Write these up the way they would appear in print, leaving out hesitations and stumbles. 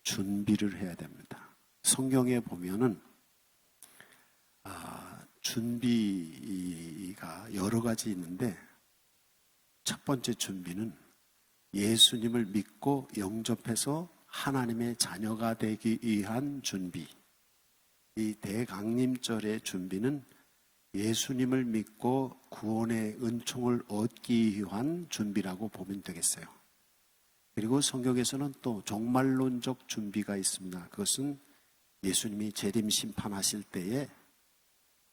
준비를 해야 됩니다. 성경에 보면은 준비가 여러 가지 있는데 첫 번째 준비는 예수님을 믿고 영접해서 하나님의 자녀가 되기 위한 준비. 이 대강림절의 준비는 예수님을 믿고 구원의 은총을 얻기 위한 준비라고 보면 되겠어요. 그리고 성경에서는 또 종말론적 준비가 있습니다. 그것은 예수님이 재림 심판하실 때에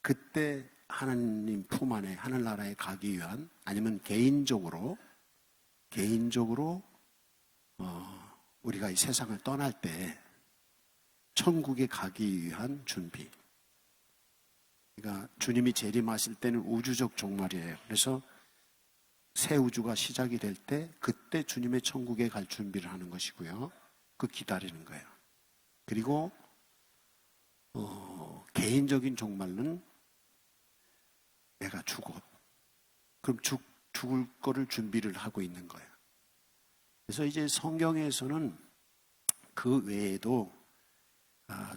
그때 하나님 품 안에 하늘나라에 가기 위한, 아니면 개인적으로 우리가 이 세상을 떠날 때 천국에 가기 위한 준비. 그러니까 주님이 재림하실 때는 우주적 종말이에요. 그래서 새 우주가 시작이 될 때 그때 주님의 천국에 갈 준비를 하는 것이고요. 그 기다리는 거예요. 그리고 개인적인 종말은 내가 죽어. 그럼 죽을 거를 준비를 하고 있는 거예요. 그래서 이제 성경에서는 그 외에도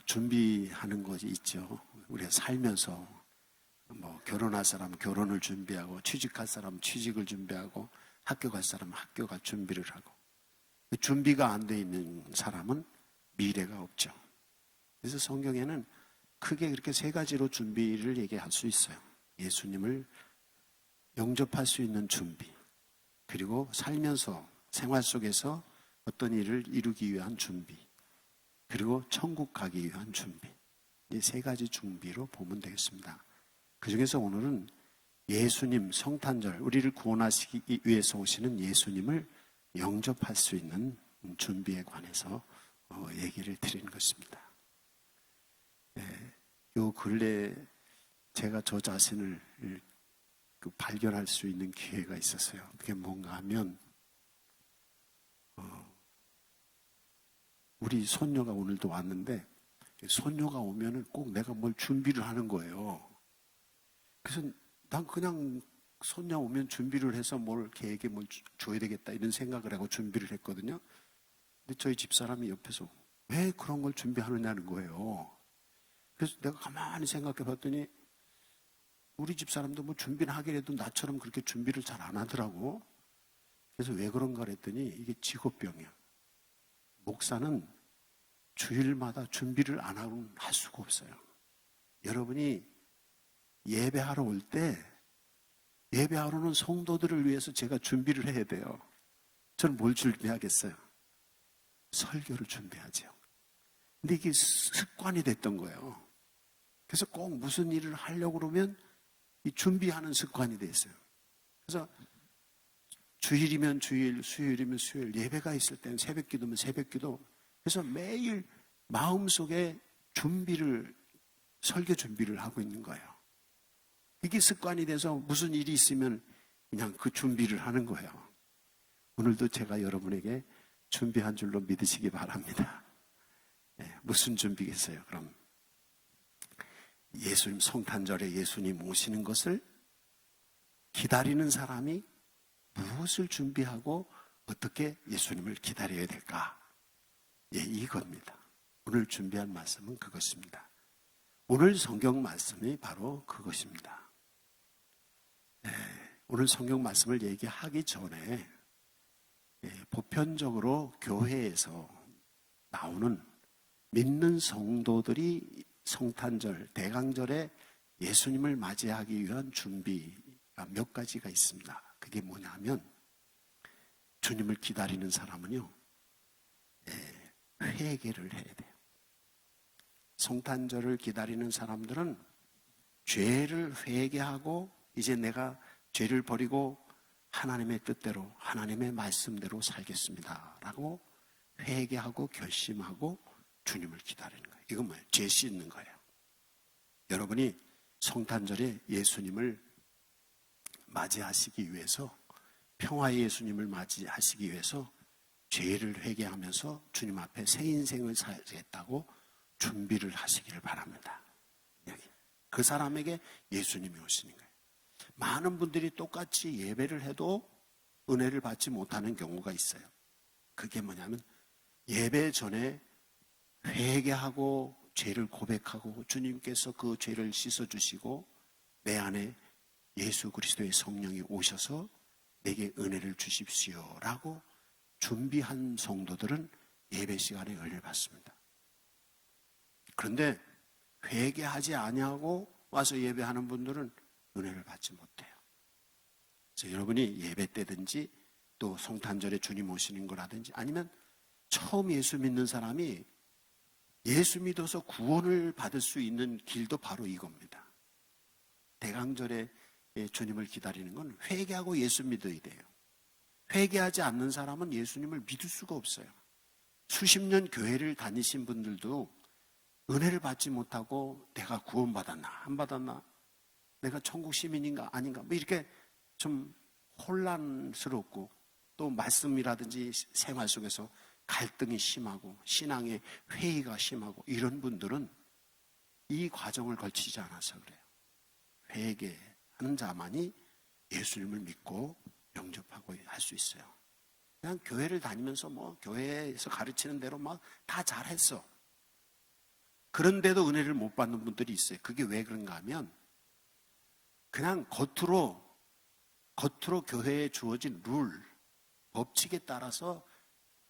준비하는 것이 있죠. 우리가 살면서 결혼할 사람 결혼을 준비하고, 취직할 사람 취직을 준비하고, 학교 갈 사람 학교 갈 준비를 하고. 준비가 안 돼 있는 사람은 미래가 없죠. 그래서 성경에는 크게 그렇게 세 가지로 준비를 얘기할 수 있어요. 예수님을 영접할 수 있는 준비, 그리고 살면서 생활 속에서 어떤 일을 이루기 위한 준비, 그리고 천국 가기 위한 준비. 이 세 가지 준비로 보면 되겠습니다. 그 중에서 오늘은 예수님 성탄절, 우리를 구원하시기 위해서 오시는 예수님을 영접할 수 있는 준비에 관해서 얘기를 드리는 것입니다. 요 근래 제가 저 자신을 발견할 수 있는 기회가 있었어요. 그게 뭔가 하면 우리 손녀가 오늘도 왔는데, 손녀가 오면은 꼭 내가 뭘 준비를 하는 거예요. 그래서 난 그냥 손녀 오면 준비를 해서 뭘 걔에게 뭘 줘야 되겠다 이런 생각을 하고 준비를 했거든요. 근데 저희 집사람이 옆에서 왜 그런 걸 준비하느냐는 거예요. 그래서 내가 가만히 생각해 봤더니 우리 집사람도 뭐 준비를 하긴 해도 나처럼 그렇게 준비를 잘 안 하더라고. 그래서 왜 그런가 그랬더니 이게 직업병이야. 목사는 주일마다 준비를 안 하고는 할 수가 없어요. 여러분이 예배하러 올 때, 예배하러는 성도들을 위해서 제가 준비를 해야 돼요. 저는 뭘 준비하겠어요? 설교를 준비하죠. 근데 이게 습관이 됐던 거예요. 그래서 꼭 무슨 일을 하려고 그러면 이 준비하는 습관이 됐어요. 그래서 주일이면 주일, 수요일이면 수요일, 예배가 있을 때는 새벽 기도면 새벽 기도. 그래서 매일 마음속에 설교 준비를 하고 있는 거예요. 이게 습관이 돼서 무슨 일이 있으면 그냥 그 준비를 하는 거예요. 오늘도 제가 여러분에게 준비한 줄로 믿으시기 바랍니다. 무슨 준비겠어요? 그럼 예수님 성탄절에 예수님 오시는 것을 기다리는 사람이 무엇을 준비하고 어떻게 예수님을 기다려야 될까? 이겁니다. 오늘 준비한 말씀은 그것입니다. 오늘 성경 말씀이 바로 그것입니다. 오늘 성경 말씀을 얘기하기 전에 보편적으로 교회에서 나오는 믿는 성도들이 성탄절, 대강절에 예수님을 맞이하기 위한 준비가 몇 가지가 있습니다. 그게 뭐냐면, 주님을 기다리는 사람은요, 회개를 해야 돼요. 성탄절을 기다리는 사람들은 죄를 회개하고 이제 내가 죄를 버리고 하나님의 뜻대로, 하나님의 말씀대로 살겠습니다 라고 회개하고 결심하고 주님을 기다리는 거예요. 이건 뭐예요? 죄 씻는 거예요. 여러분이 성탄절에 예수님을 맞이하시기 위해서, 평화의 예수님을 맞이하시기 위해서 죄를 회개하면서 주님 앞에 새 인생을 살겠다고 준비를 하시기를 바랍니다. 그 사람에게 예수님이 오시는 거예요. 많은 분들이 똑같이 예배를 해도 은혜를 받지 못하는 경우가 있어요. 그게 뭐냐면, 예배 전에 회개하고 죄를 고백하고 주님께서 그 죄를 씻어주시고 내 안에 예수 그리스도의 성령이 오셔서 내게 은혜를 주십시오라고 준비한 성도들은 예배 시간에 은혜를 받습니다. 그런데 회개하지 아니하고 와서 예배하는 분들은 은혜를 받지 못해요. 그래서 여러분이 예배 때든지 또 성탄절에 주님 오시는 거라든지 아니면 처음 예수 믿는 사람이 예수 믿어서 구원을 받을 수 있는 길도 바로 이겁니다. 대강절에 주님을 기다리는 건 회개하고 예수 믿어야 돼요. 회개하지 않는 사람은 예수님을 믿을 수가 없어요. 수십 년 교회를 다니신 분들도 은혜를 받지 못하고 내가 구원받았나 안 받았나, 내가 천국 시민인가 아닌가 뭐 이렇게 좀 혼란스럽고 또 말씀이라든지 생활 속에서 갈등이 심하고 신앙의 회의가 심하고 이런 분들은 이 과정을 거치지 않아서 그래요. 회개하는 자만이 예수님을 믿고 영접하고 할 수 있어요. 그냥 교회를 다니면서 뭐 교회에서 가르치는 대로 막 다 잘했어. 그런데도 은혜를 못 받는 분들이 있어요. 그게 왜 그런가 하면 그냥 겉으로 교회에 주어진 룰, 법칙에 따라서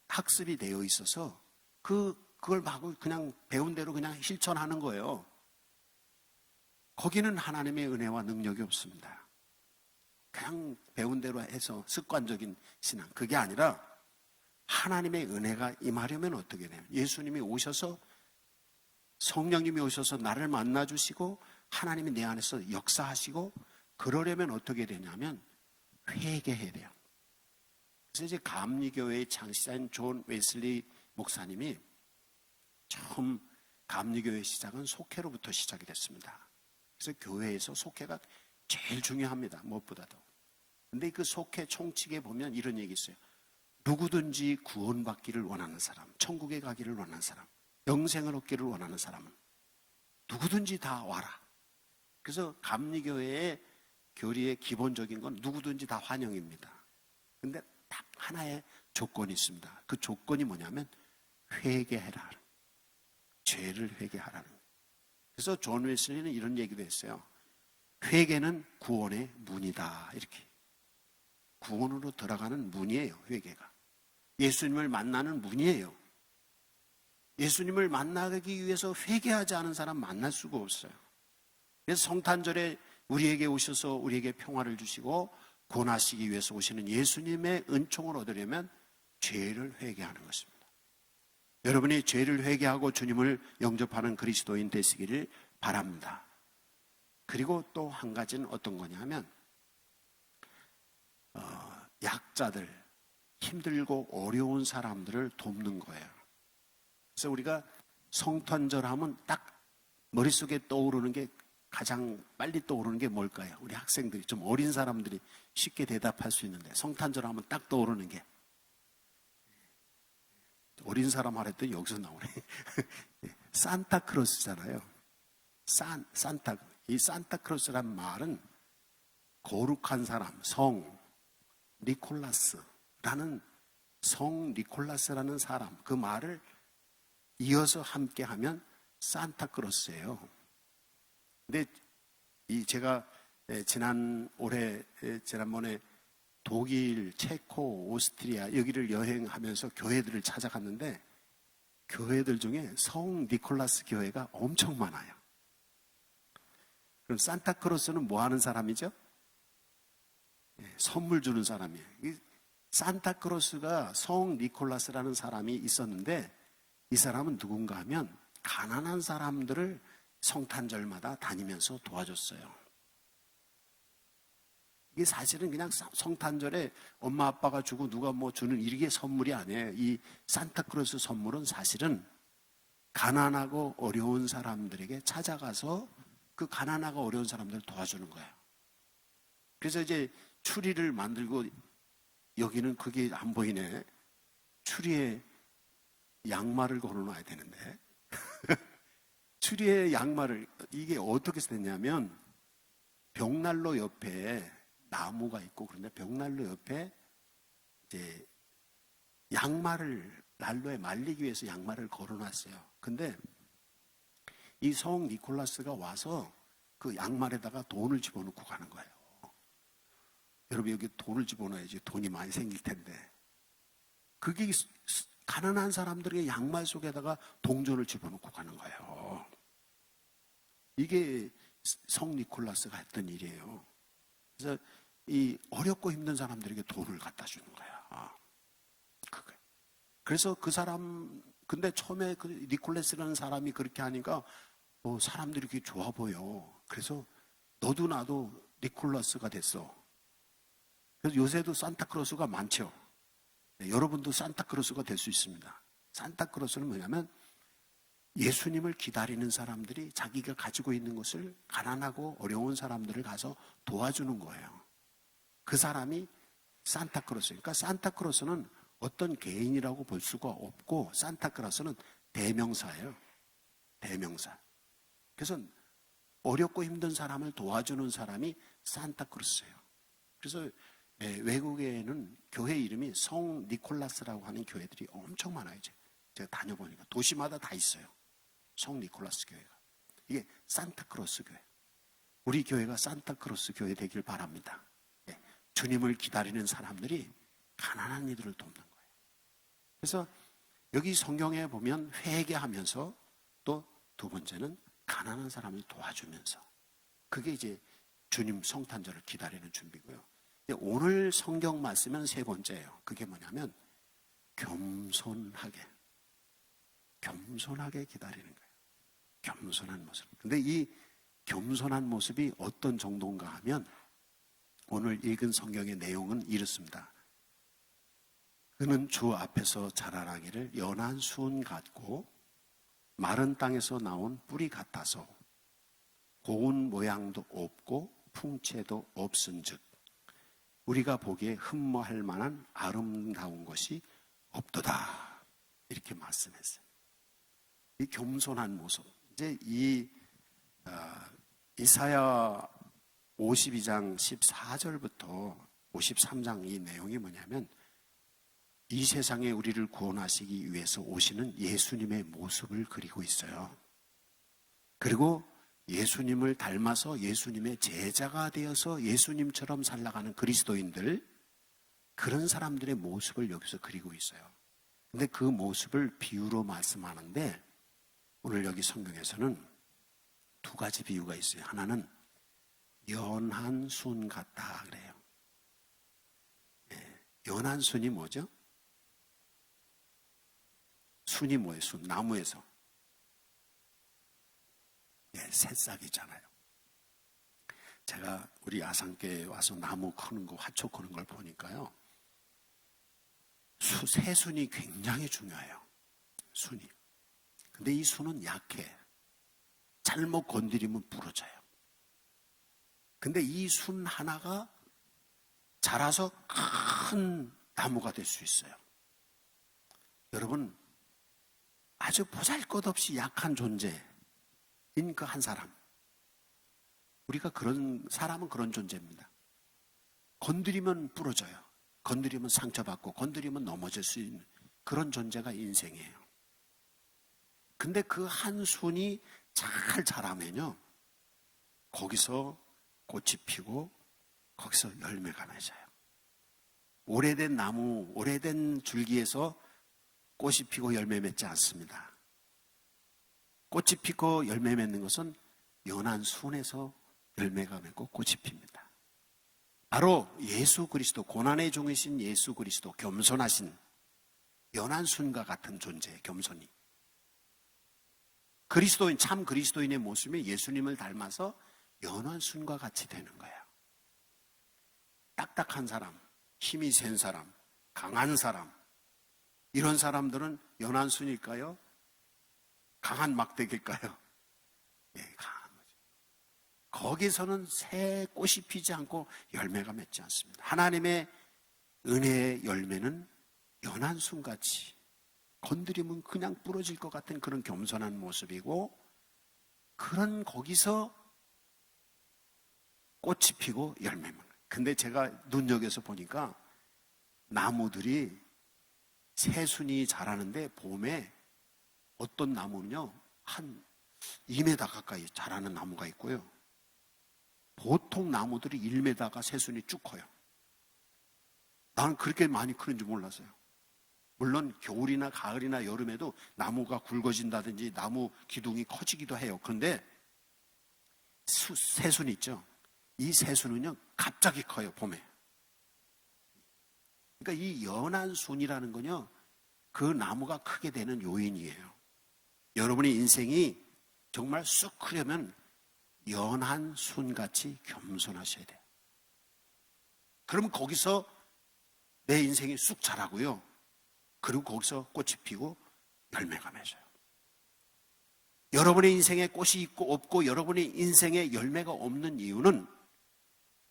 학습이 되어 있어서 그걸 막 그냥 배운 대로 그냥 실천하는 거예요. 거기는 하나님의 은혜와 능력이 없습니다. 그냥 배운 대로 해서 습관적인 신앙. 그게 아니라 하나님의 은혜가 임하려면 어떻게 돼요? 예수님이 오셔서 성령님이 오셔서 나를 만나주시고 하나님이 내 안에서 역사하시고 그러려면 어떻게 되냐면 회개해야 돼요. 그래서 이제 감리교회의 창시자인 존 웨슬리 목사님이 처음 감리교회 시작은 속회로부터 시작이 됐습니다. 그래서 교회에서 속회가 제일 중요합니다. 무엇보다도. 근데 그 속회 총칙에 보면 이런 얘기 있어요. 누구든지 구원받기를 원하는 사람, 천국에 가기를 원하는 사람, 영생을 얻기를 원하는 사람은 누구든지 다 와라. 그래서 감리교회의 교리의 기본적인 건 누구든지 다 환영입니다. 근데 딱 하나의 조건이 있습니다. 그 조건이 뭐냐면 회개해라. 죄를 회개하라는 거예요. 그래서 존 웨슬리는 이런 얘기도 했어요. 회개는 구원의 문이다. 이렇게. 구원으로 들어가는 문이에요. 회개가. 예수님을 만나는 문이에요. 예수님을 만나기 위해서 회개하지 않은 사람 만날 수가 없어요. 그래서 성탄절에 우리에게 오셔서 우리에게 평화를 주시고 구원하시기 위해서 오시는 예수님의 은총을 얻으려면 죄를 회개하는 것입니다. 여러분이 죄를 회개하고 주님을 영접하는 그리스도인 되시기를 바랍니다. 그리고 또 한 가지는 어떤 거냐 하면 약자들, 힘들고 어려운 사람들을 돕는 거예요. 그래서 우리가 성탄절 하면 딱 머릿속에 떠오르는 게 가장 빨리 떠오르는 게 뭘까요? 우리 학생들이, 좀 어린 사람들이 쉽게 대답할 수 있는데 성탄절 하면 딱 떠오르는 게 어린 사람 하랬더니 여기서 나오네. 산타크로스잖아요. 산타. 이 산타크로스란 말은 거룩한 사람, 성 니콜라스라는 사람, 그 말을 이어서 함께 하면 산타크로스예요. 근데 제가 지난번에 독일, 체코, 오스트리아 여기를 여행하면서 교회들을 찾아갔는데 교회들 중에 성 니콜라스 교회가 엄청 많아요. 그럼 산타크로스는 뭐 하는 사람이죠? 선물 주는 사람이에요. 산타크로스가 성 니콜라스라는 사람이 있었는데 이 사람은 누군가 하면 가난한 사람들을 성탄절마다 다니면서 도와줬어요. 이게 사실은 그냥 성탄절에 엄마 아빠가 주고 누가 뭐 주는 이게 선물이 아니에요. 이 산타크로스 선물은 사실은 가난하고 어려운 사람들에게 찾아가서 그 가난하고 어려운 사람들을 도와주는 거예요. 그래서 이제 추리를 만들고, 여기는 그게 안 보이네. 추리에 양말을 걸어놔야 되는데 추리에 양말을, 이게 어떻게 됐냐면 벽난로 옆에 나무가 있고 그런데 벽난로 옆에 이제 양말을 난로에 말리기 위해서 양말을 걸어놨어요. 근데 이 성 니콜라스가 와서 그 양말에다가 돈을 집어넣고 가는 거예요. 여러분 여기 돈을 집어넣어야지 돈이 많이 생길 텐데. 그게 가난한 사람들의 양말 속에다가 동전을 집어넣고 가는 거예요. 이게 성 니콜라스가 했던 일이에요. 그래서 이 어렵고 힘든 사람들에게 돈을 갖다 주는 거야. 그래서 그 사람, 근데 처음에 그 니콜라스라는 사람이 그렇게 하니까 사람들이 이렇게 좋아 보여. 그래서 너도 나도 니콜라스가 됐어. 그래서 요새도 산타크로스가 많죠. 네, 여러분도 산타크로스가 될 수 있습니다. 산타크로스는 뭐냐면 예수님을 기다리는 사람들이 자기가 가지고 있는 것을 가난하고 어려운 사람들을 가서 도와주는 거예요. 그 사람이 산타크로스니까 산타크로스는 어떤 개인이라고 볼 수가 없고 산타크로스는 대명사예요. 대명사. 그래서 어렵고 힘든 사람을 도와주는 사람이 산타크로스예요. 그래서 외국에는 교회 이름이 성 니콜라스라고 하는 교회들이 엄청 많아요. 제가 다녀보니까 도시마다 다 있어요. 성 니콜라스 교회가. 이게 산타크로스 교회. 우리 교회가 산타크로스 교회 되길 바랍니다. 주님을 기다리는 사람들이 가난한 이들을 돕는 거예요. 그래서 여기 성경에 보면 회개하면서 또 두 번째는 가난한 사람을 도와주면서 그게 이제 주님 성탄절을 기다리는 준비고요. 오늘 성경 말씀은 세 번째예요. 그게 뭐냐면 겸손하게 기다리는 거예요. 겸손한 모습. 근데 이 겸손한 모습이 어떤 정도인가 하면 오늘 읽은 성경의 내용은 이렇습니다. 그는 주 앞에서 자라나기를 연한 순 같고 마른 땅에서 나온 뿌리 같아서 고운 모양도 없고 풍채도 없은즉 우리가 보기에 흠모할 만한 아름다운 것이 없도다. 이렇게 말씀했어요. 이 겸손한 모습. 이제 이사야 52장 14절부터 53장 이 내용이 뭐냐면 이 세상에 우리를 구원하시기 위해서 오시는 예수님의 모습을 그리고 있어요. 그리고 예수님을 닮아서 예수님의 제자가 되어서 예수님처럼 살아가는 그리스도인들, 그런 사람들의 모습을 여기서 그리고 있어요. 근데 그 모습을 비유로 말씀하는데 오늘 여기 성경에서는 두 가지 비유가 있어요. 하나는 연한 순 같다 그래요. 연한 순이 뭐죠? 순이 뭐예요? 순, 나무에서. 새싹이잖아요. 제가 우리 아산교에 와서 나무 크는 거, 화초 크는 걸 보니까요. 새순이 굉장히 중요해요. 순이. 근데 이 순은 약해. 잘못 건드리면 부러져요. 근데 이 순 하나가 자라서 큰 나무가 될 수 있어요. 여러분, 아주 보잘것없이 약한 존재인 그 한 사람. 우리가 사람은 그런 존재입니다. 건드리면 부러져요. 건드리면 상처받고, 건드리면 넘어질 수 있는 그런 존재가 인생이에요. 근데 그 한 순이 잘 자라면요, 거기서 꽃이 피고, 거기서 열매가 맺어요. 오래된 나무, 오래된 줄기에서 꽃이 피고 열매 맺지 않습니다. 꽃이 피고 열매 맺는 것은 연한 순에서 열매가 맺고 꽃이 핍니다. 바로 예수 그리스도, 고난의 종이신 예수 그리스도, 겸손하신 연한 순과 같은 존재, 겸손이. 그리스도인, 참 그리스도인의 모습이 예수님을 닮아서 연한 순과 같이 되는 거예요. 딱딱한 사람, 힘이 센 사람, 강한 사람, 이런 사람들은 연한 순일까요? 강한 막대기일까요? 강한 거죠. 거기서는 새 꽃이 피지 않고 열매가 맺지 않습니다. 하나님의 은혜의 열매는 연한 순같이 건드리면 그냥 부러질 것 같은 그런 겸손한 모습이고, 그런 거기서 꽃이 피고 열매만. 근데 제가 눈여겨서 보니까 나무들이 새순이 자라는데 봄에 어떤 나무는요 한 2m 가까이 자라는 나무가 있고요. 보통 나무들이 1m가 새순이 쭉 커요. 나는 그렇게 많이 크는 줄 몰랐어요. 물론 겨울이나 가을이나 여름에도 나무가 굵어진다든지 나무 기둥이 커지기도 해요. 그런데 새순 있죠. 이 새순은요 갑자기 커요, 봄에. 그러니까 이 연한 순이라는 건요 그 나무가 크게 되는 요인이에요. 여러분의 인생이 정말 쑥 크려면 연한 순같이 겸손하셔야 돼요. 그러면 거기서 내 인생이 쑥 자라고요. 그리고 거기서 꽃이 피고 열매가 맺어요. 여러분의 인생에 꽃이 있고 없고 여러분의 인생에 열매가 없는 이유는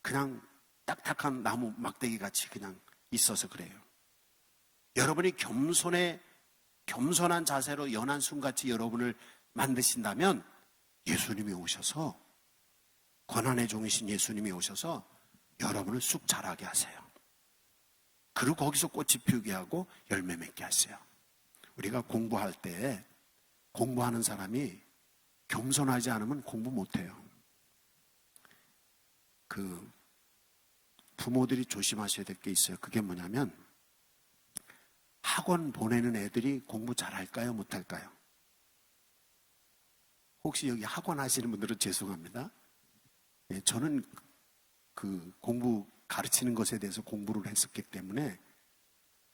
그냥 딱딱한 나무 막대기 같이 그냥 있어서 그래요. 여러분이 겸손한 자세로 연한 순같이 여러분을 만드신다면 예수님이 오셔서, 고난의 종이신 예수님이 오셔서 여러분을 쑥 자라게 하세요. 그리고 거기서 꽃이 피우게 하고 열매 맺게 하세요. 우리가 공부할 때 공부하는 사람이 겸손하지 않으면 공부 못해요. 부모들이 조심하셔야 될 게 있어요. 그게 뭐냐면 학원 보내는 애들이 공부 잘할까요? 못할까요? 혹시 여기 학원 하시는 분들은 죄송합니다. 저는 공부 가르치는 것에 대해서 공부를 했었기 때문에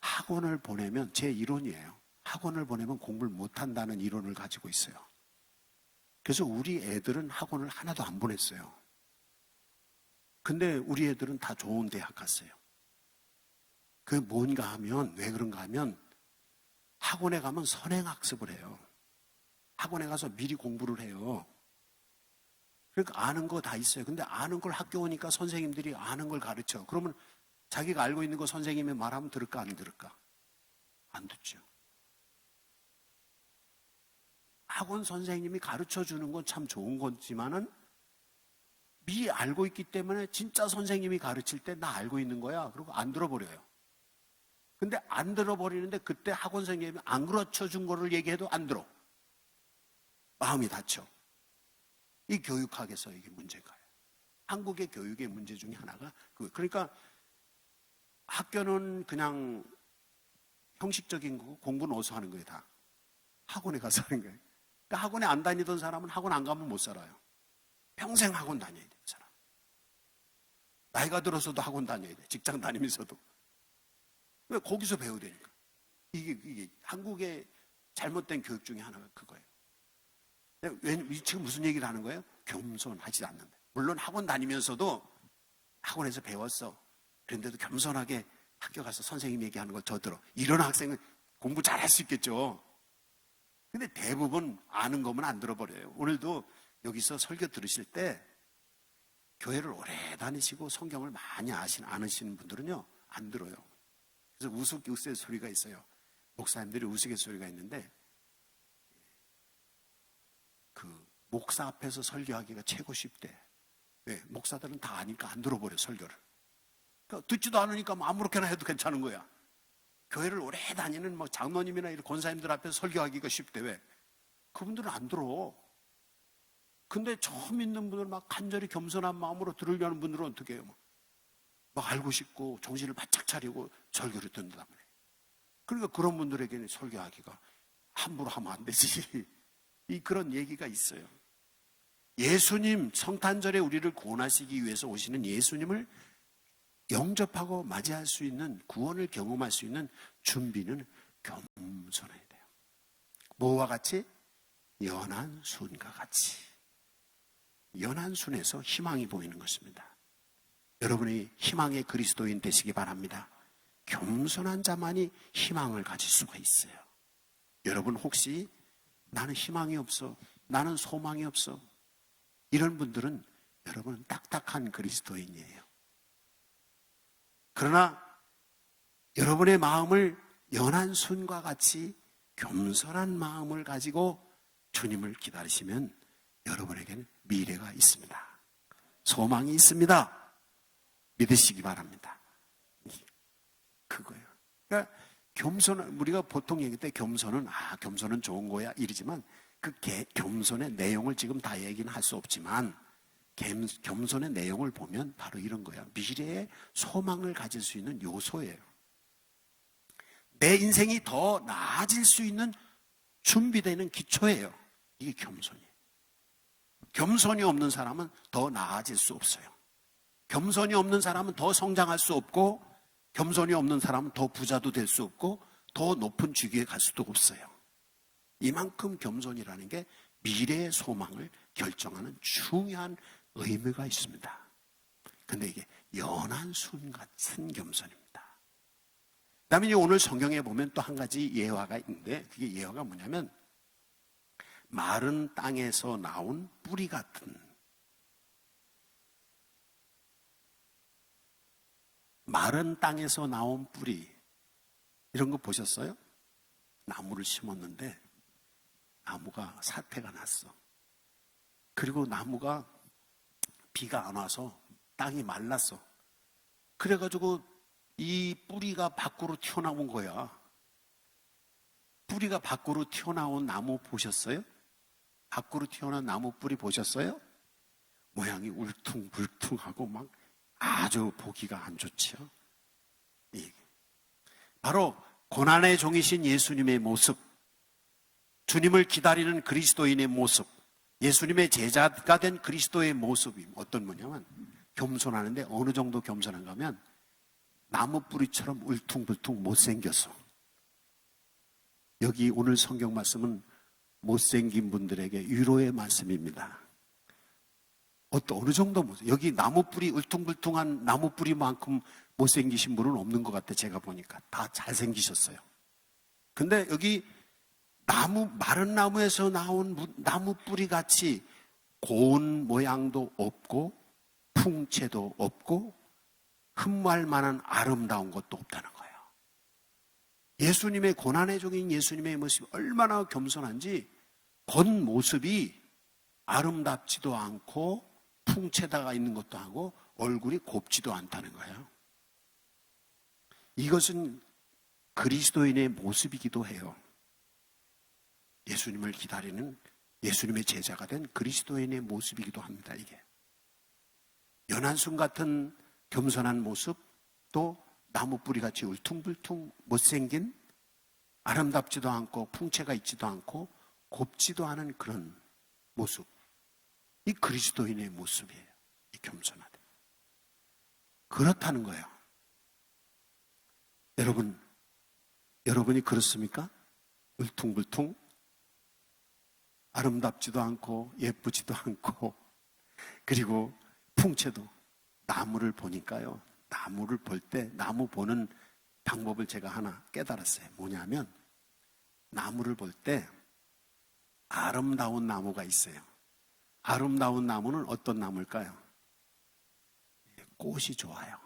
학원을 보내면, 제 이론이에요. 학원을 보내면 공부를 못한다는 이론을 가지고 있어요. 그래서 우리 애들은 학원을 하나도 안 보냈어요. 근데 우리 애들은 다 좋은 대학 갔어요. 그게 뭔가 하면, 왜 그런가 하면 학원에 가면 선행학습을 해요. 학원에 가서 미리 공부를 해요. 그러니까 아는 거 다 있어요. 근데 아는 걸 학교 오니까 선생님들이 아는 걸 가르쳐. 그러면 자기가 알고 있는 거 선생님이 말하면 들을까 안 들을까? 안 듣죠. 학원 선생님이 가르쳐 주는 건 참 좋은 거지만은 미리 알고 있기 때문에 진짜 선생님이 가르칠 때 나 알고 있는 거야. 그리고 안 들어버려요. 근데 안 들어버리는데 그때 학원 선생님이 안 가르쳐 준 거를 얘기해도 안 들어. 마음이 다쳐. 이 교육학에서 이게 문제가요. 한국의 교육의 문제 중에 하나가 그러니까 학교는 그냥 형식적인 거고 공부는 어디서 하는 거예요, 다. 학원에 가서 하는 거예요. 그러니까 학원에 안 다니던 사람은 학원 안 가면 못 살아요. 평생 학원 다녀야 돼요, 사람. 나이가 들어서도 학원 다녀야 돼. 직장 다니면서도. 왜? 거기서 배워야 되니까. 이게 한국의 잘못된 교육 중에 하나가 그거예요. 지금 무슨 얘기를 하는 거예요? 겸손하지 않는다. 물론 학원 다니면서도 학원에서 배웠어. 그런데도 겸손하게 학교 가서 선생님 얘기하는 걸 더 들어. 이런 학생은 공부 잘할 수 있겠죠. 근데 대부분 아는 거면 안 들어버려요. 오늘도 여기서 설교 들으실 때 교회를 오래 다니시고 성경을 많이 아시는 분들은요, 안 들어요. 그래서 우스갯소리가 있어요. 목사님들이 우스갯소리가 있는데, 목사 앞에서 설교하기가 최고 쉽대. 왜? 목사들은 다 아니까 안 들어버려, 설교를. 그러니까 듣지도 않으니까 아무렇게나 해도 괜찮은 거야. 교회를 오래 다니는 장로님이나 이런 권사님들 앞에서 설교하기가 쉽대. 왜? 그분들은 안 들어. 근데 처음 있는 분들 막 간절히 겸손한 마음으로 들으려는 분들은 어떻게 해요? 막 알고 싶고 정신을 바짝 차리고 설교를 듣는단 말이에요. 그러니까 그런 분들에게는 설교하기가 함부로 하면 안 되지. 그런 얘기가 있어요. 예수님, 성탄절에 우리를 구원하시기 위해서 오시는 예수님을 영접하고 맞이할 수 있는, 구원을 경험할 수 있는 준비는 겸손해야 돼요. 뭐와 같이? 연한 순과 같이. 연한 순에서 희망이 보이는 것입니다. 여러분이 희망의 그리스도인 되시기 바랍니다. 겸손한 자만이 희망을 가질 수가 있어요. 여러분 혹시 나는 희망이 없어, 나는 소망이 없어, 이런 분들은 여러분은 딱딱한 그리스도인이에요. 그러나 여러분의 마음을 연한 순과 같이 겸손한 마음을 가지고 주님을 기다리시면 여러분에게는 미래가 있습니다. 소망이 있습니다. 믿으시기 바랍니다. 그거예요. 그러니까 우리가 보통 얘기할 때 겸손은 좋은 거야 이러지만 그 겸손의 내용을 지금 다 얘기는 할 수 없지만 겸손의 내용을 보면 바로 이런 거야. 미래의 소망을 가질 수 있는 요소예요. 내 인생이 더 나아질 수 있는 준비되는 기초예요. 이게 겸손이에요. 겸손이 없는 사람은 더 나아질 수 없어요. 겸손이 없는 사람은 더 성장할 수 없고, 겸손이 없는 사람은 더 부자도 될 수 없고, 더 높은 직위에 갈 수도 없어요. 이만큼 겸손이라는 게 미래의 소망을 결정하는 중요한 의미가 있습니다. 근데 이게 연한 순 같은 겸손입니다. 그다음에 오늘 성경에 보면 또 한 가지 예화가 있는데, 그게 예화가 뭐냐면 마른 땅에서 나온 뿌리 같은, 마른 땅에서 나온 뿌리, 이런 거 보셨어요? 나무를 심었는데 나무가 사태가 났어. 그리고 나무가 비가 안 와서 땅이 말랐어. 그래가지고 이 뿌리가 밖으로 튀어나온 거야. 뿌리가 밖으로 튀어나온 나무 보셨어요? 밖으로 튀어나온 나무 뿌리 보셨어요? 모양이 울퉁불퉁하고 막 아주 보기가 안 좋지요. 바로 고난의 종이신 예수님의 모습, 주님을 기다리는 그리스도인의 모습, 예수님의 제자가 된 그리스도의 모습이 어떤 거냐면 겸손하는데 어느 정도 겸손한가 하면 나무 뿌리처럼 울퉁불퉁 못생겼어. 여기 오늘 성경 말씀은 못생긴 분들에게 위로의 말씀입니다. 어느 정도 여기 나무 뿌리, 울퉁불퉁한 나무 뿌리만큼 못생기신 분은 없는 것 같아. 제가 보니까 다 잘생기셨어요. 근데 여기 마른 나무에서 나온 나무 뿌리 같이 고운 모양도 없고 풍채도 없고 흠모할 만한 아름다운 것도 없다는 거예요. 예수님의 고난의 종인 예수님의 모습이 얼마나 겸손한지 겉모습이 아름답지도 않고 풍채다가 있는 것도 하고 얼굴이 곱지도 않다는 거예요. 이것은 그리스도인의 모습이기도 해요. 예수님을 기다리는 예수님의 제자가 된 그리스도인의 모습이기도 합니다. 이게 연한순 같은 겸손한 모습, 또 나무 뿌리같이 울퉁불퉁 못생긴 아름답지도 않고 풍채가 있지도 않고 곱지도 않은 그런 모습, 이 그리스도인의 모습이에요. 이 겸손하다. 그렇다는 거예요. 여러분이 그렇습니까? 울퉁불퉁 아름답지도 않고 예쁘지도 않고 그리고 풍채도, 나무를 보니까요, 나무를 볼 때 나무 보는 방법을 제가 하나 깨달았어요. 뭐냐면 나무를 볼 때 아름다운 나무가 있어요. 아름다운 나무는 어떤 나무일까요? 꽃이 좋아요.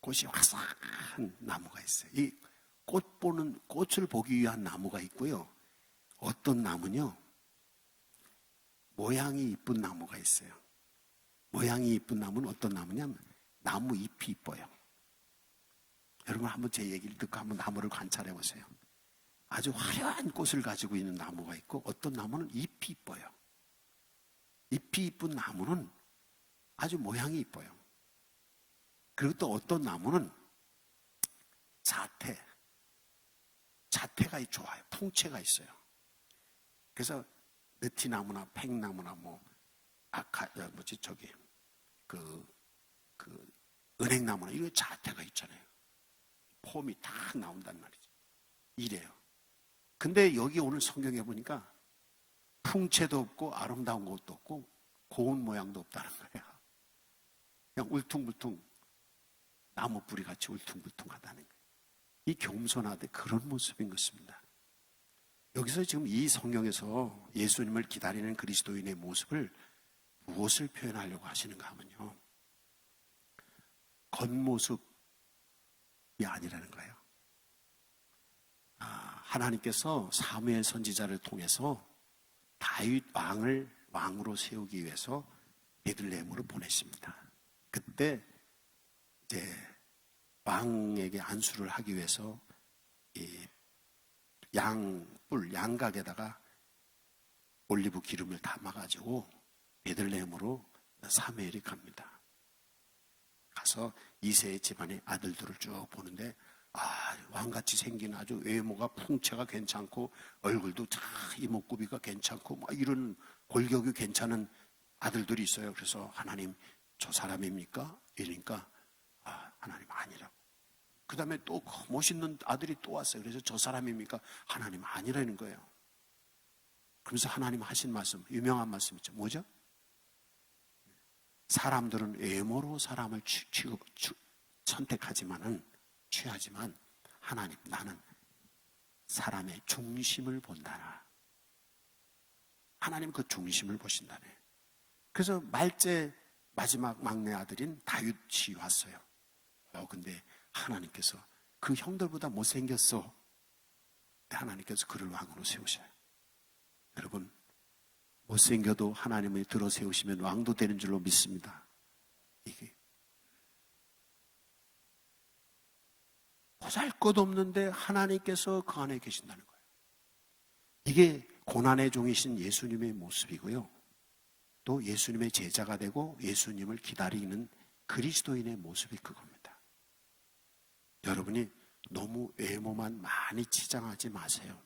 꽃이 화사한 나무가 있어요. 이 꽃을 보기 위한 나무가 있고요. 어떤 나무는요, 모양이 이쁜 나무가 있어요. 모양이 이쁜 나무는 어떤 나무냐면 나무 잎이 이뻐요. 여러분 한번 제 얘기를 듣고 한번 나무를 관찰해 보세요. 아주 화려한 꽃을 가지고 있는 나무가 있고 어떤 나무는 잎이 이뻐요. 잎이 이쁜 나무는 아주 모양이 이뻐요. 그리고 또 어떤 나무는 자태가 좋아요. 풍채가 있어요. 그래서 느티나무나 팽나무나 은행나무나 이런 자태가 있잖아요. 폼이 딱 나온단 말이죠. 이래요. 근데 여기 오늘 성경에 보니까 풍채도 없고 아름다운 것도 없고 고운 모양도 없다는 거예요. 그냥 울퉁불퉁 나무 뿌리 같이 울퉁불퉁하다는 거예요. 이 겸손하되 그런 모습인 것입니다. 여기서 지금 이 성경에서 예수님을 기다리는 그리스도인의 모습을 무엇을 표현하려고 하시는가 하면요, 겉모습이 아니라는 거예요. 하나님께서 사무엘 선지자를 통해서 다윗 왕을 왕으로 세우기 위해서 베들레헴으로 보내십니다. 그때 이제 왕에게 안수를 하기 위해서 이 양각에다가 올리브 기름을 담아가지고 베들레헴으로 사무엘이 갑니다. 가서 이새의 집안의 아들들을 쭉 보는데 왕같이 생긴 아주 외모가 풍채가 괜찮고 얼굴도 참 이목구비가 괜찮고 막 이런 골격이 괜찮은 아들들이 있어요. 그래서 하나님 저 사람입니까? 이러니까 하나님 아니라고. 그 다음에 또 멋있는 아들이 또 왔어요. 그래서 저 사람입니까? 하나님 아니라는 거예요. 그러면서 하나님 하신 말씀, 유명한 말씀 있죠. 뭐죠? 사람들은 외모로 사람을 선택하지만은 취하지만 하나님 나는 사람의 중심을 본다나. 하나님 그 중심을 보신다네. 그래서 말째 마지막 막내 아들인 다윗이 왔어요. 근데 하나님께서 그 형들보다 못생겼어. 하나님께서 그를 왕으로 세우셔요. 여러분, 못생겨도 하나님이 들어 세우시면 왕도 되는 줄로 믿습니다. 이게 보잘것없는데 하나님께서 그 안에 계신다는 거예요. 이게 고난의 종이신 예수님의 모습이고요. 또 예수님의 제자가 되고 예수님을 기다리는 그리스도인의 모습이 그겁니다. 여러분이 너무 외모만 많이 치장하지 마세요.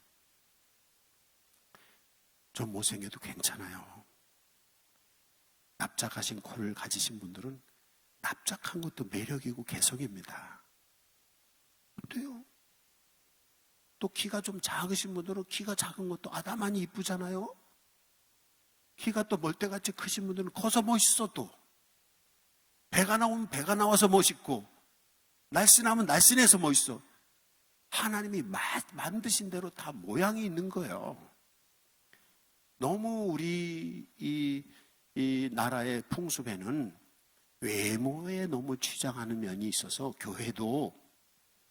좀 못생겨도 괜찮아요. 납작하신 코를 가지신 분들은 납작한 것도 매력이고 개성입니다. 어때요? 또 키가 좀 작으신 분들은 키가 작은 것도 아담하니 이쁘잖아요. 키가 또 멀대같이 크신 분들은 커서 멋있어. 또 배가 나오면 배가 나와서 멋있고 날씬하면 날씬해서 멋있어. 하나님이 만드신 대로 다 모양이 있는 거예요. 너무 우리 이 나라의 풍습에는 외모에 너무 치장하는 면이 있어서 교회도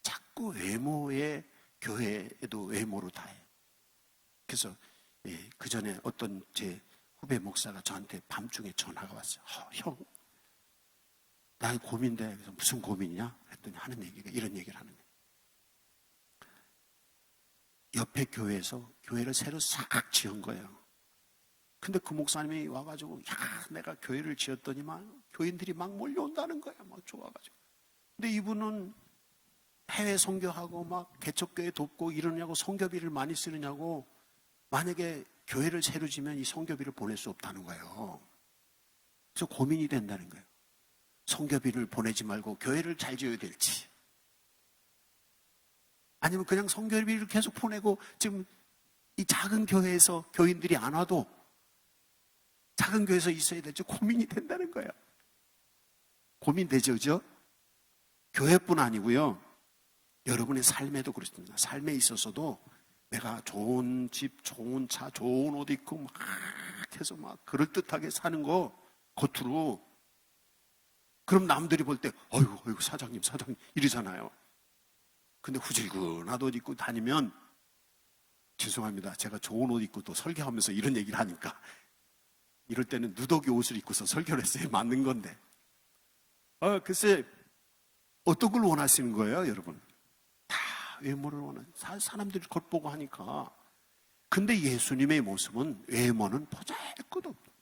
자꾸 외모에 교회에도 외모로 다 해요. 그래서 그 전에 어떤 제 후배 목사가 저한테 밤중에 전화가 왔어요. 형, 나 고민돼. 그래서 무슨 고민이냐? 그랬더니 하는 얘기가 이런 얘기를 하는 거예요. 옆에 교회에서 교회를 새로 싹 지은 거예요. 근데 그 목사님이 와가지고 내가 교회를 지었더니만 교인들이 막 몰려온다는 거야. 막 좋아가지고. 근데 이분은 해외 선교하고 막 개척교회 돕고 이러냐고 선교비를 많이 쓰느냐고 만약에 교회를 새로 지면 이 선교비를 보낼 수 없다는 거예요. 그래서 고민이 된다는 거예요. 선교비를 보내지 말고 교회를 잘 지어야 될지 아니면 그냥 선교비를 계속 보내고 지금 이 작은 교회에서 교인들이 안 와도 작은 교회에서 있어야 될지 고민이 된다는 거예요. 고민되죠, 그죠? 교회뿐 아니고요. 여러분의 삶에도 그렇습니다. 삶에 있어서도 내가 좋은 집, 좋은 차, 좋은 옷 입고 막 해서 막 그럴듯하게 사는 거 겉으로 그럼 남들이 볼 때 어이구 사장님 이러잖아요. 근데 후질근한 옷 입고 다니면 죄송합니다. 제가 좋은 옷 입고 또 설교하면서 이런 얘기를 하니까 이럴 때는 누더기 옷을 입고서 설교를 했어요. 맞는 건데. 글쎄 어떤 걸 원하시는 거예요, 여러분? 다 외모를 원하는 사람들이 겉보고 하니까. 근데 예수님의 모습은 외모는 보잘것없고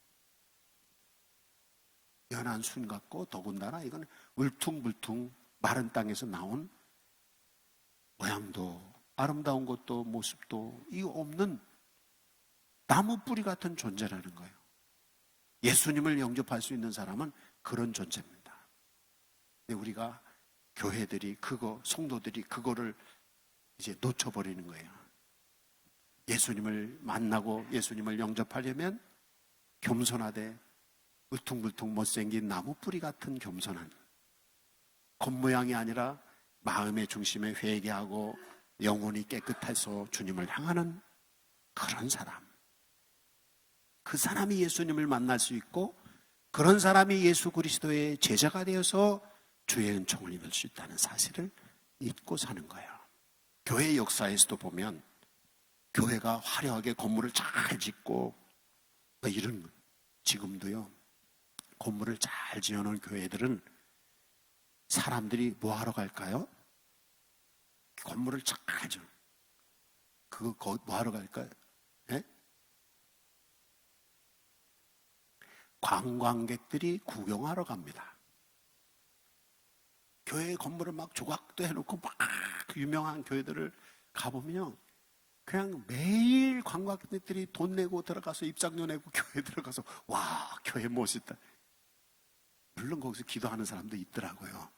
연한 순 같고 더군다나 이건 울퉁불퉁 마른 땅에서 나온 모양도 아름다운 것도 모습도 이거 없는 나무 뿌리 같은 존재라는 거예요. 예수님을 영접할 수 있는 사람은 그런 존재입니다. 근데 우리가 교회들이 성도들이 그거를 이제 놓쳐버리는 거예요. 예수님을 만나고 예수님을 영접하려면 겸손하되 울퉁불퉁 못생긴 나무 뿌리 같은 겸손한 겉모양이 아니라 마음의 중심에 회개하고 영혼이 깨끗해서 주님을 향하는 그런 사람. 그 사람이 예수님을 만날 수 있고 그런 사람이 예수 그리스도의 제자가 되어서 주의 은총을 입을 수 있다는 사실을 잊고 사는 거예요. 교회 역사에서도 보면 교회가 화려하게 건물을 잘 짓고 이런 지금도요. 건물을 잘 지어놓은 교회들은 사람들이 뭐 하러 갈까요? 건물을 잘 줘. 그거 뭐 하러 갈까요? 예? 관광객들이 구경하러 갑니다. 교회 건물을 막 조각도 해놓고 막 유명한 교회들을 가보면 그냥 매일 관광객들이 돈 내고 들어가서 입장료 내고 교회 들어가서 와, 교회 멋있다. 물론 거기서 기도하는 사람도 있더라고요.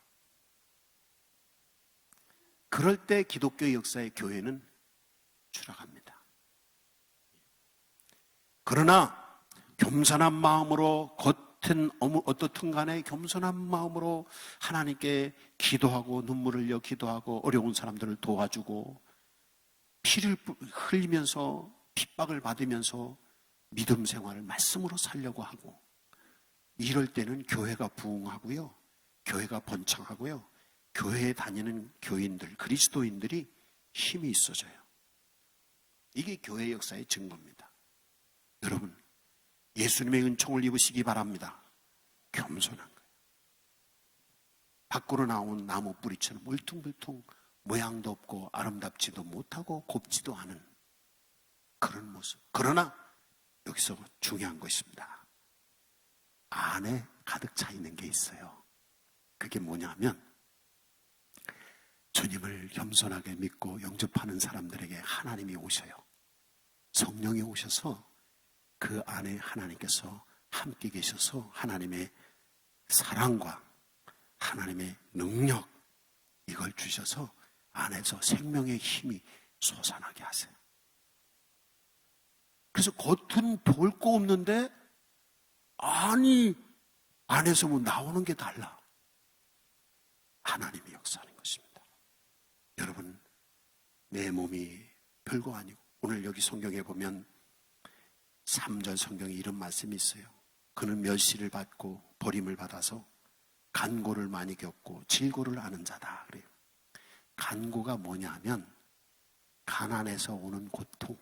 그럴 때 기독교 역사의 교회는 추락합니다. 그러나 겸손한 마음으로, 겉은 어떻든 간에 겸손한 마음으로 하나님께 기도하고 눈물을 흘려 기도하고 어려운 사람들을 도와주고 피를 흘리면서 핍박을 받으면서 믿음 생활을 말씀으로 살려고 하고, 이럴 때는 교회가 부흥하고요, 교회가 번창하고요, 교회에 다니는 교인들, 그리스도인들이 힘이 있어져요. 이게 교회 역사의 증거입니다. 여러분, 예수님의 은총을 입으시기 바랍니다. 겸손한 거예요. 밖으로 나온 나무 뿌리처럼 울퉁불퉁 모양도 없고 아름답지도 못하고 곱지도 않은 그런 모습. 그러나 여기서 중요한 것입니다. 안에 가득 차 있는 게 있어요. 그게 뭐냐면 주님을 겸손하게 믿고 영접하는 사람들에게 하나님이 오셔요. 성령이 오셔서 그 안에 하나님께서 함께 계셔서 하나님의 사랑과 하나님의 능력, 이걸 주셔서 안에서 생명의 힘이 솟아나게 하세요. 그래서 겉은 볼 거 없는데 아니 안에서 뭐 나오는 게 달라. 하나님이 역사하는 것입니다. 여러분, 내 몸이 별거 아니고, 오늘 여기 성경에 보면 3절 성경에 이런 말씀이 있어요. 그는 멸시를 받고 버림을 받아서 간고를 많이 겪고 질고를 아는 자다 그래요. 간고가 뭐냐면 가난에서 오는 고통,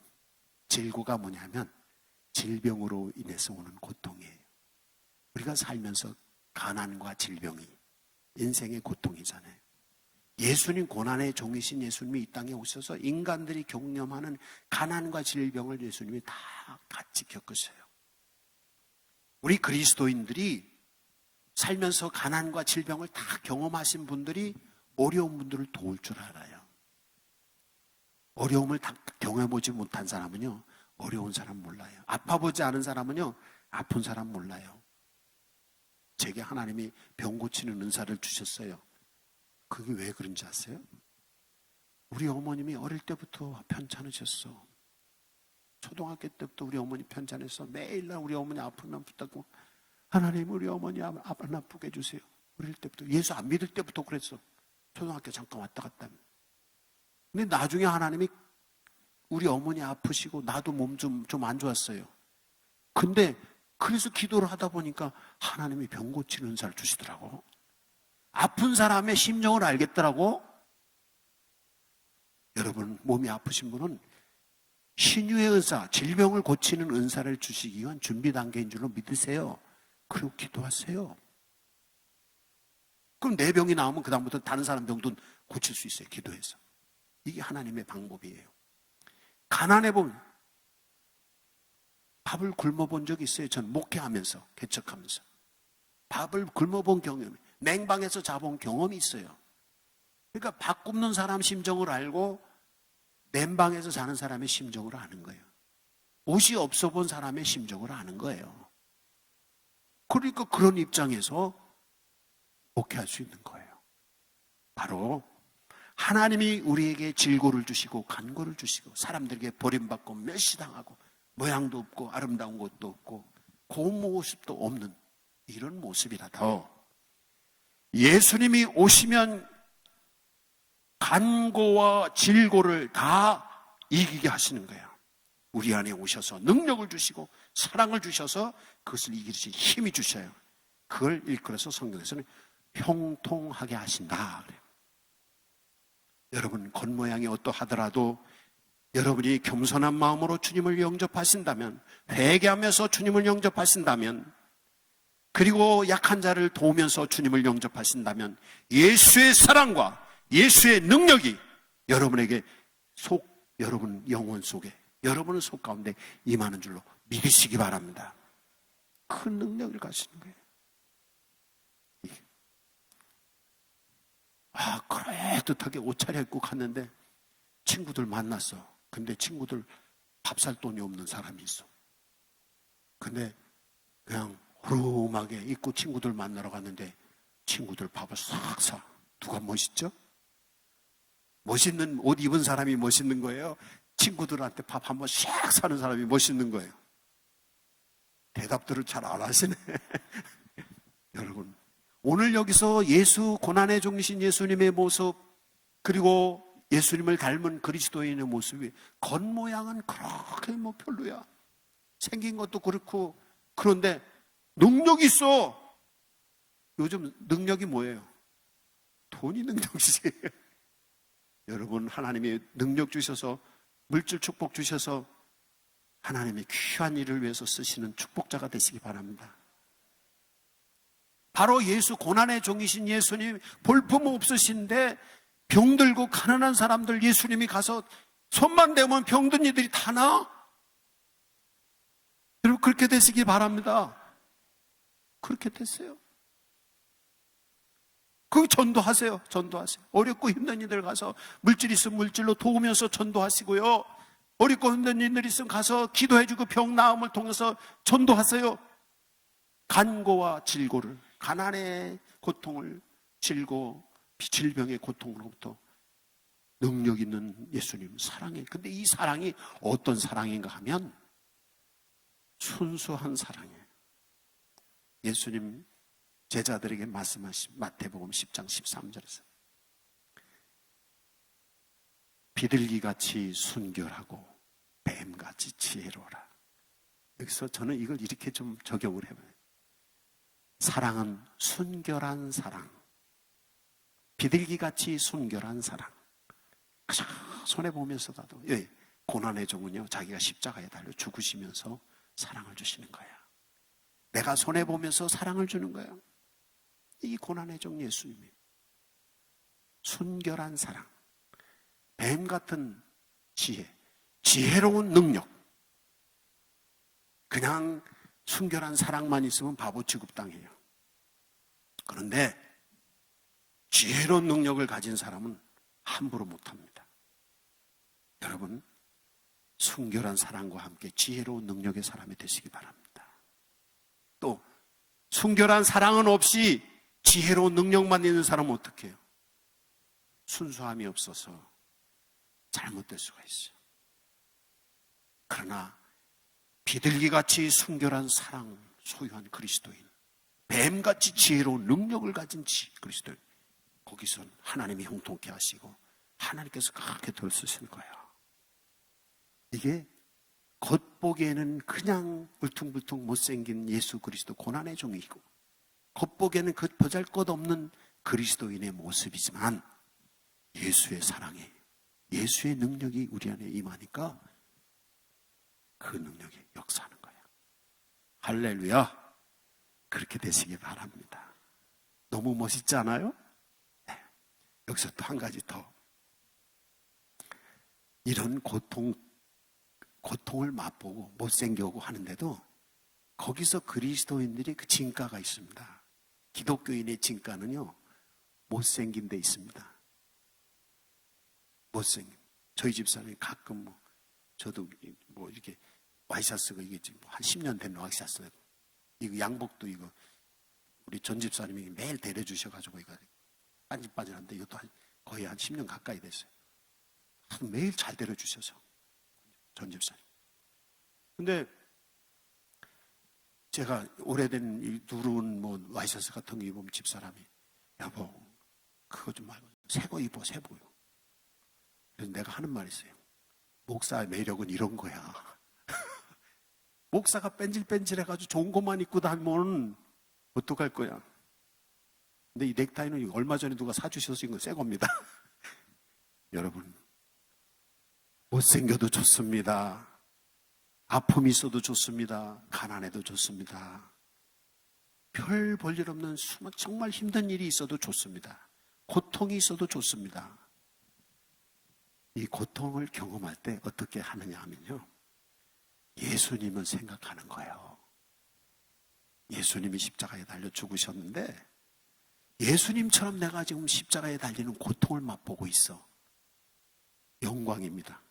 질고가 뭐냐면 질병으로 인해서 오는 고통이에요. 우리가 살면서 가난과 질병이 인생의 고통이잖아요. 예수님, 고난의 종이신 예수님이 이 땅에 오셔서 인간들이 경험하는 가난과 질병을 예수님이 다 같이 겪으셔요. 우리 그리스도인들이 살면서 가난과 질병을 다 경험하신 분들이 어려운 분들을 도울 줄 알아요. 어려움을 다 경험해보지 못한 사람은요, 어려운 사람 몰라요. 아파보지 않은 사람은요, 아픈 사람 몰라요. 제게 하나님이 병 고치는 은사를 주셨어요. 그게 왜 그런지 아세요? 우리 어머님이 어릴 때부터 편찮으셨어. 초등학교 때부터 우리 어머니 편찮아서 매일날 우리 어머니 아프면 붙잡고, 하나님 우리 어머니 안 아프게 해주세요. 어릴 때부터. 예수 안 믿을 때부터 그랬어. 초등학교 잠깐 왔다 갔다 하면. 근데 나중에 하나님이 우리 어머니 아프시고 나도 몸 좀 안 좋았어요. 근데 그래서 기도를 하다 보니까 하나님이 병 고치는 은사를 주시더라고. 아픈 사람의 심정을 알겠더라고. 여러분, 몸이 아프신 분은 신유의 은사, 질병을 고치는 은사를 주시기 위한 준비 단계인 줄로 믿으세요. 그리고 기도하세요. 그럼 내 병이 나오면 그 다음부터 다른 사람 병도 고칠 수 있어요. 기도해서. 이게 하나님의 방법이에요. 가난해 보면 밥을 굶어본 적이 있어요. 전 목회하면서, 개척하면서 밥을 굶어본 경험이, 맹방에서 자본 경험이 있어요. 그러니까 밥 굶는 사람 심정을 알고 맨방에서 자는 사람의 심정을 아는 거예요. 옷이 없어 본 사람의 심정을 아는 거예요. 그러니까 그런 입장에서 목회할 수 있는 거예요. 바로 하나님이 우리에게 질고를 주시고 간고를 주시고 사람들에게 버림받고 멸시당하고 모양도 없고 아름다운 것도 없고 고운 모습도 없는 이런 모습이라도 예수님이 오시면 간고와 질고를 다 이기게 하시는 거예요. 우리 안에 오셔서 능력을 주시고 사랑을 주셔서 그것을 이기실 힘이 주셔요. 그걸 일컬어서 성경에서는 형통하게 하신다 그래요. 여러분, 겉모양이 어떠하더라도 여러분이 겸손한 마음으로 주님을 영접하신다면, 회개하면서 주님을 영접하신다면, 그리고 약한 자를 도우면서 주님을 영접하신다면 예수의 사랑과 예수의 능력이 여러분에게 여러분 영혼 속에, 여러분의 속 가운데 임하는 줄로 믿으시기 바랍니다. 큰 능력을 가지는 거예요. 그럴듯하게 옷 차려입고 갔는데 친구들 만났어. 근데 친구들 밥 살 돈이 없는 사람이 있어. 근데 그냥 호름하게 입고 친구들 만나러 갔는데 친구들 밥을 싹 사. 누가 멋있죠? 멋있는 옷 입은 사람이 멋있는 거예요? 친구들한테 밥 한 번 싹 사는 사람이 멋있는 거예요? 대답들을 잘 안 하시네. 여러분, 오늘 여기서 예수, 고난의 종이신 예수님의 모습, 그리고 예수님을 닮은 그리스도인의 모습이 겉모양은 그렇게 별로야. 생긴 것도 그렇고, 그런데 능력이 있어. 요즘 능력이 뭐예요? 돈이 능력이지. 여러분, 하나님이 능력 주셔서, 물질 축복 주셔서 하나님의 귀한 일을 위해서 쓰시는 축복자가 되시기 바랍니다. 바로 예수, 고난의 종이신 예수님, 볼품 없으신데 병들고 가난한 사람들 예수님이 가서 손만 대면 병든 이들이 다 나아. 여러분, 그렇게 되시기 바랍니다. 그렇게 됐어요. 그 전도하세요. 전도하세요. 어렵고 힘든 이들 가서 물질 있으면 물질로 도우면서 전도하시고요. 어렵고 힘든 이들 있으면 가서 기도해주고 병 나음을 통해서 전도하세요. 간고와 질고를, 가난의 고통을, 질병의 고통으로부터 능력 있는 예수님 사랑해. 근데 이 사랑이 어떤 사랑인가 하면 순수한 사랑이에요. 예수님 제자들에게 말씀하신 마태복음 10장 13절에서 비둘기같이 순결하고 뱀같이 지혜로워라. 여기서 저는 이걸 이렇게 좀 적용을 해봐요. 사랑은 순결한 사랑, 비둘기같이 순결한 사랑. 그저 손해보면서도, 고난의 종은요, 자기가 십자가에 달려 죽으시면서 사랑을 주시는 거야. 내가 손해보면서 사랑을 주는 거야. 이 고난의 종 예수님이 순결한 사랑, 뱀 같은 지혜, 지혜로운 능력. 그냥 순결한 사랑만 있으면 바보 취급당해요. 그런데 지혜로운 능력을 가진 사람은 함부로 못합니다. 여러분, 순결한 사랑과 함께 지혜로운 능력의 사람이 되시기 바랍니다. 또 순결한 사랑은 없이 지혜로운 능력만 있는 사람은 어떻게 해요? 순수함이 없어서 잘못될 수가 있어요. 그러나 비둘기같이 순결한 사랑 소유한 그리스도인, 뱀같이 지혜로운 능력을 가진 그리스도인, 거기서 하나님이 형통케 하시고 하나님께서 그렇게 덜 쓰실 거예요. 이게 겉보기에는 그냥 울퉁불퉁 못생긴 예수 그리스도 고난의 종이고, 겉보기에는 그 보잘것없는 그리스도인의 모습이지만 예수의 사랑이, 예수의 능력이 우리 안에 임하니까 그 능력이 역사하는 거예요. 할렐루야. 그렇게 되시기 바랍니다. 너무 멋있지 않아요? 네. 여기서 또 한 가지 더. 이런 고통을 맛보고 못생겨오고 하는데도 거기서 그리스도인들이 그 진가가 있습니다. 기독교인의 진가는요, 못생긴 데 있습니다. 못생긴. 저희 집사람이 가끔 저도 이렇게 와이셔츠가 이게 지금 한 10년 된 와이셔츠, 이거 양복도 이거 우리 전 집사님이 매일 데려주셔가지고 이거 반질반질한데 이것도 거의 한 10년 가까이 됐어요. 매일 잘 데려주셔서 전 집사님. 근데 제가 오래된 이 누른 와이셔츠 같은 거 입으면 집사람이, 여보 그거 좀 말고 새 거 입어, 새 거요. 그래서 내가 하는 말이 있어요. 목사의 매력은 이런 거야. 목사가 뺀질뺀질해가지고 좋은 것만 입고 다니면 어떡할 거야. 근데 이 넥타이는 얼마 전에 누가 사주셔서 이거 새 겁니다. 여러분, 못생겨도 좋습니다. 아픔이 있어도 좋습니다. 가난해도 좋습니다. 별 볼 일 없는 정말 힘든 일이 있어도 좋습니다. 고통이 있어도 좋습니다. 이 고통을 경험할 때 어떻게 하느냐 하면요, 예수님을 생각하는 거예요. 예수님이 십자가에 달려 죽으셨는데 예수님처럼 내가 지금 십자가에 달리는 고통을 맛보고 있어. 영광입니다.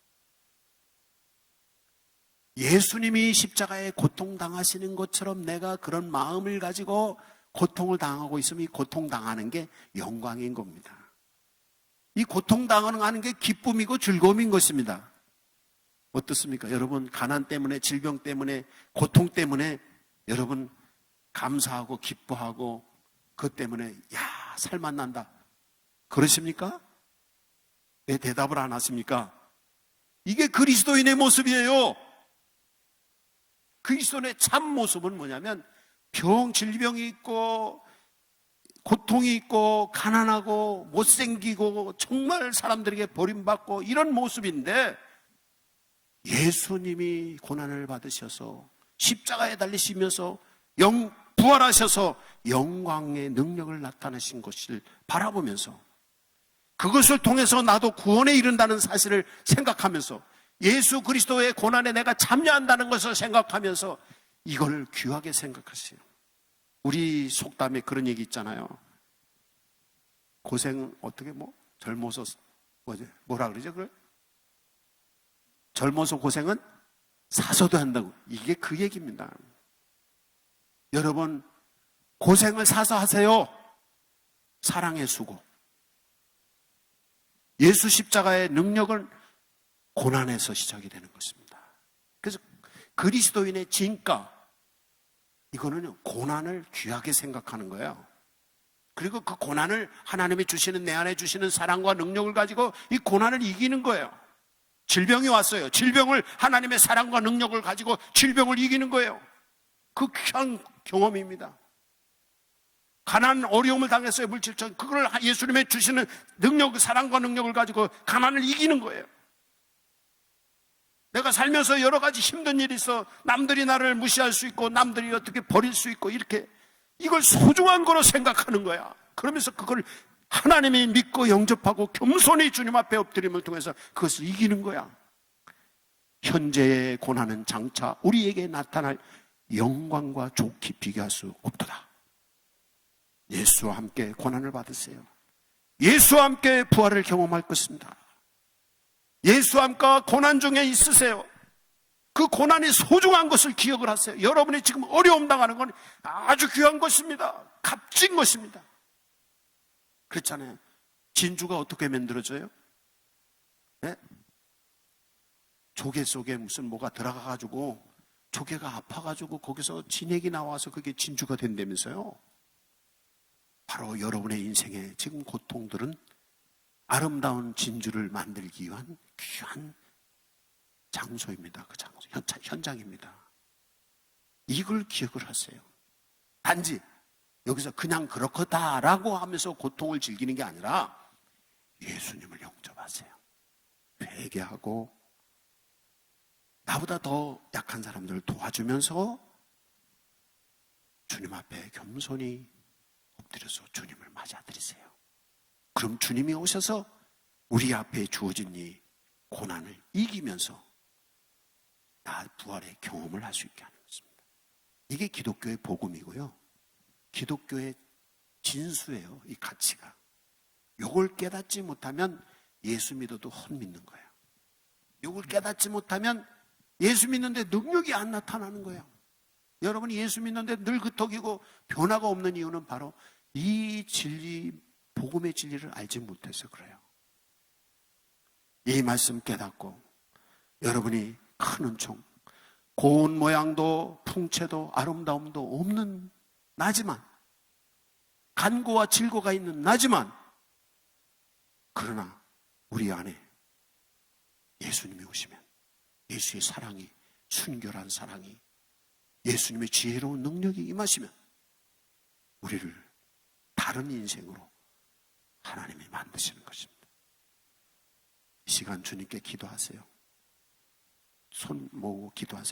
예수님이 십자가에 고통당하시는 것처럼 내가 그런 마음을 가지고 고통을 당하고 있으면 이 고통당하는 게 영광인 겁니다. 이 고통당하는 게 기쁨이고 즐거움인 것입니다. 어떻습니까? 여러분, 가난 때문에, 질병 때문에, 고통 때문에 여러분 감사하고 기뻐하고 그것 때문에 야, 살만 난다 그러십니까? 왜 대답을 안 하십니까? 이게 그리스도인의 모습이에요. 그리스도인의 참 모습은 뭐냐면 질병이 있고 고통이 있고 가난하고 못생기고 정말 사람들에게 버림받고 이런 모습인데, 예수님이 고난을 받으셔서 십자가에 달리시면서 부활하셔서 영광의 능력을 나타내신 것을 바라보면서 그것을 통해서 나도 구원에 이른다는 사실을 생각하면서 예수 그리스도의 고난에 내가 참여한다는 것을 생각하면서 이걸 귀하게 생각하세요. 우리 속담에 그런 얘기 있잖아요. 고생 어떻게 젊어서 뭐라 그러죠? 그걸? 젊어서 고생은 사서도 한다고. 이게 그 얘기입니다. 여러분, 고생을 사서 하세요. 사랑의 수고. 예수 십자가의 능력은 고난에서 시작이 되는 것입니다. 그래서 그리스도인의 진가, 이거는 고난을 귀하게 생각하는 거예요. 그리고 그 고난을 하나님이 주시는, 내 안에 주시는 사랑과 능력을 가지고 이 고난을 이기는 거예요. 질병이 왔어요. 질병을 하나님의 사랑과 능력을 가지고 질병을 이기는 거예요. 그 귀한 경험입니다. 가난, 어려움을 당했어요. 물질적. 그걸 예수님의 주시는 능력, 사랑과 능력을 가지고 가난을 이기는 거예요. 내가 살면서 여러 가지 힘든 일이 있어. 남들이 나를 무시할 수 있고 남들이 어떻게 버릴 수 있고 이렇게 이걸 소중한 거로 생각하는 거야. 그러면서 그걸 하나님이 믿고 영접하고 겸손히 주님 앞에 엎드림을 통해서 그것을 이기는 거야. 현재의 고난은 장차 우리에게 나타날 영광과 좋게 비교할 수 없도다. 예수와 함께 고난을 받으세요. 예수와 함께 부활을 경험할 것입니다. 예수와 함께 고난 중에 있으세요. 그 고난이 소중한 것을 기억을 하세요. 여러분이 지금 어려움 당하는 건 아주 귀한 것입니다. 값진 것입니다. 그렇잖아요. 진주가 어떻게 만들어져요? 네? 조개 속에 무슨 뭐가 들어가가지고 조개가 아파가지고 거기서 진액이 나와서 그게 진주가 된다면서요. 바로 여러분의 인생에 지금 고통들은 아름다운 진주를 만들기 위한 귀한 장소입니다. 그 장소, 현장입니다. 이걸 기억을 하세요. 단지 여기서 그냥 그렇다라고 하면서 고통을 즐기는 게 아니라 예수님을 영접하세요. 회개하고 나보다 더 약한 사람들을 도와주면서 주님 앞에 겸손히 엎드려서 주님을 맞아들이세요. 그럼 주님이 오셔서 우리 앞에 주어진 이 고난을 이기면서 나 부활의 경험을 할 수 있게 하는 것입니다. 이게 기독교의 복음이고요. 기독교의 진수예요. 이 가치가. 이걸 깨닫지 못하면 예수 믿어도 헛믿는 거예요. 이걸 깨닫지 못하면 예수 믿는데 능력이 안 나타나는 거예요. 여러분이 예수 믿는데 늘 그떡이고 변화가 없는 이유는 바로 이 진리, 복음의 진리를 알지 못해서 그래요. 이 말씀 깨닫고 여러분이 큰 은총, 고운 모양도 풍채도 아름다움도 없는 나지만, 간고와 질고가 있는 나지만, 그러나 우리 안에 예수님이 오시면 예수의 사랑이, 순결한 사랑이, 예수님의 지혜로운 능력이 임하시면 우리를 다른 인생으로 하나님이 만드시는 것입니다. 이 시간 주님께 기도하세요. 손 모으고 기도하세요.